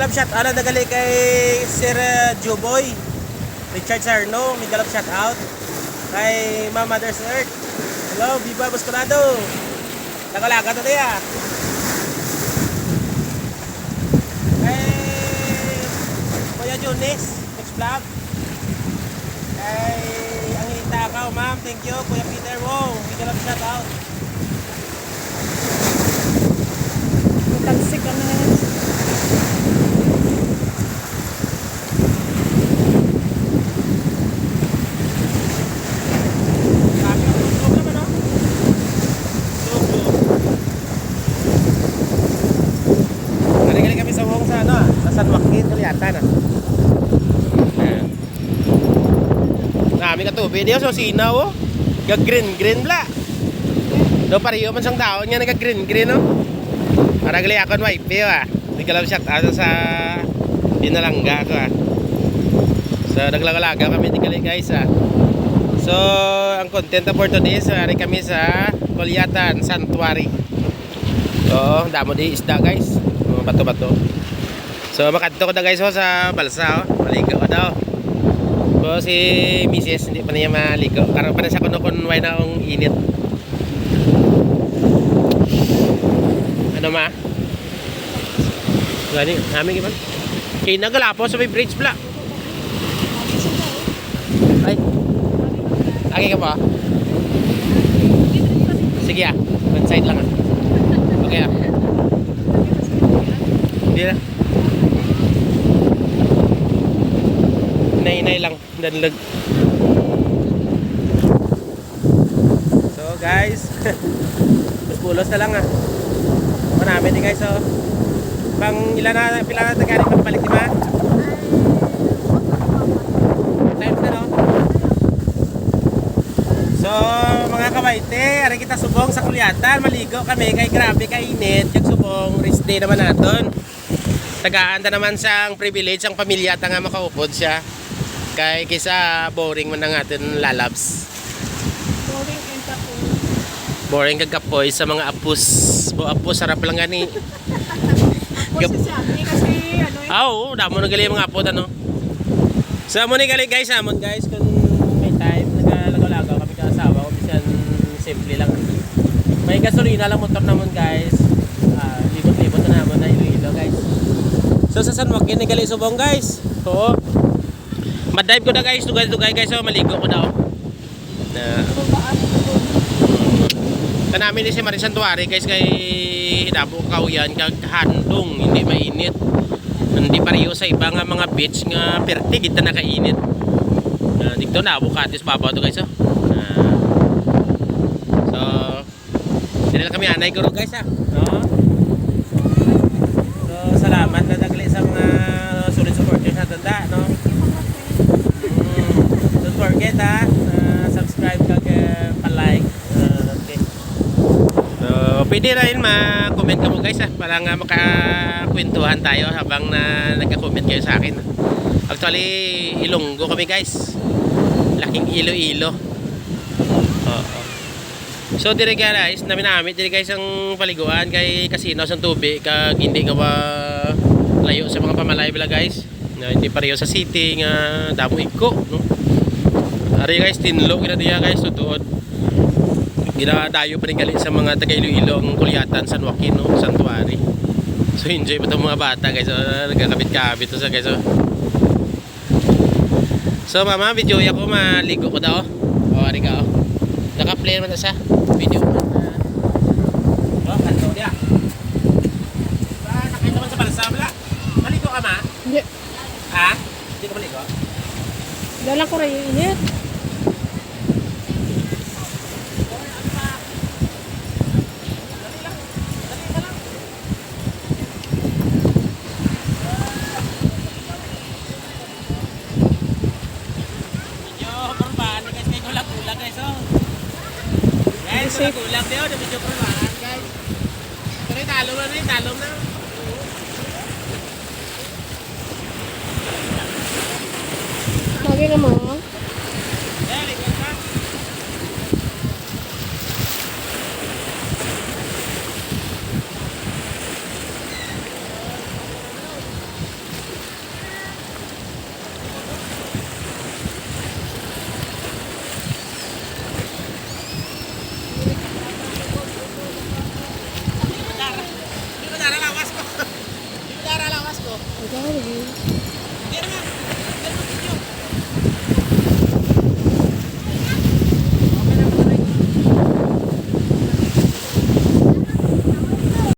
Migalap shout out nagali kay Sir Joboy Richard Sarno. Migalap shout out kay Ma'am Mother's Earth. Hello, Viva Boscolado. Tagalaga to ya. Kay Kuya Jones, next vlog. Kay Angelita Kao, ma'am. Thank you. Kuya Peter Wong. Migalap shout out. Talsik ka na. Nami ka tubig diyo so sinaw oh. Gag-green bla. Do pariyo man sang daon nga nagag-green oh. Para gali akon wipe ah. Di ka lang shout out sa Pinalangga ko ah. So naglalaga kami di kali guys ah. So ang content for today so ari kami sa Kulyatan Sanctuary. So damo di isda guys. Bato-bato. So makadto ko na guys oh, sa balsa oh. Maligo ko daw. So si Mrs. hindi pa niya maligo. Karon pa na siya kunway na ang init. Ano ma? Gani, namin giman. Kay nagalapo sa may bridge bla. Ay. Agi ka pa? Sige ah. One side lang ah. Okay ah. Hindi na. Nay lang danlag. So guys, pulos na lang ah. Marami din guys so. Pang ilan na pila na tagari pagbalik di ba? Times na no. So mga kabaite, ari kita subong sa Kulyatan, maligo kami kay grabe kay init, kag subong rest day naman naton. Tagaan ta naman sang privilege ang pamilya ta nga makaupod siya. Kay kisa boring man ang atin lalabs. Boring and kapoy. Boring kag kapoy sa mga apus. Bo apus sarap lang gani. Apos si Sami kasi ano eh. Oo, damo na gali mga apot ano. So mo ni gali guys, amon guys kung may time nagalagaw kami ka asawa ko bisan simple lang. May gasolina lang motor namon guys. Libot-libot na namon na Iloilo guys. So sa San Joaquin ni gali subong guys. Oo. Madive ko na guys, dugay-dugay guys, so maligo ko daw. Kanami ni si Marie Santuari guys kay Hidabo Kauyan kag handong, hindi mainit. Hindi pareho sa iba nga mga beach nga perti kita nakainit. Dito na bukatis babaw to guys oh. So dili lang kami anay guro guys ah. No? So salamat na dagli sa mga solid supporters sa tanda no. Don't forget ha, subscribe kag pa-like. Okay. So pwede rin ma-comment ka mo guys ha, para nga makakwentuhan tayo habang nagka-comment kayo sa akin. Actually Ilonggo kami guys. Laking Iloilo. So dire guys, naminamit dire guys ang paliguan kay kasino sa tubig kag hindi nga ba layo sa mga pamalay bila guys. Hindi pareho sa city nga damo iko no. Ari guys tinlo gina diya guys tutuod. Ginadayo pa rin gali sa mga taga Iloilo ang Kulyatan San Joaquin no, Sanctuary. So enjoy pa tong mga bata guys. Nagkakabit-kabit to sa guys. So mama video ako maligo ko daw. O ari ka oh. Naka-play naman sa video man. Kanto dia. Nakita man sa balsa bala. Maligo ka ma? Hindi. Ha? Hindi ka maligo? Dala ko rin init. Kulang dia udah video perlahan guys. Ini talum na. Lagi naman.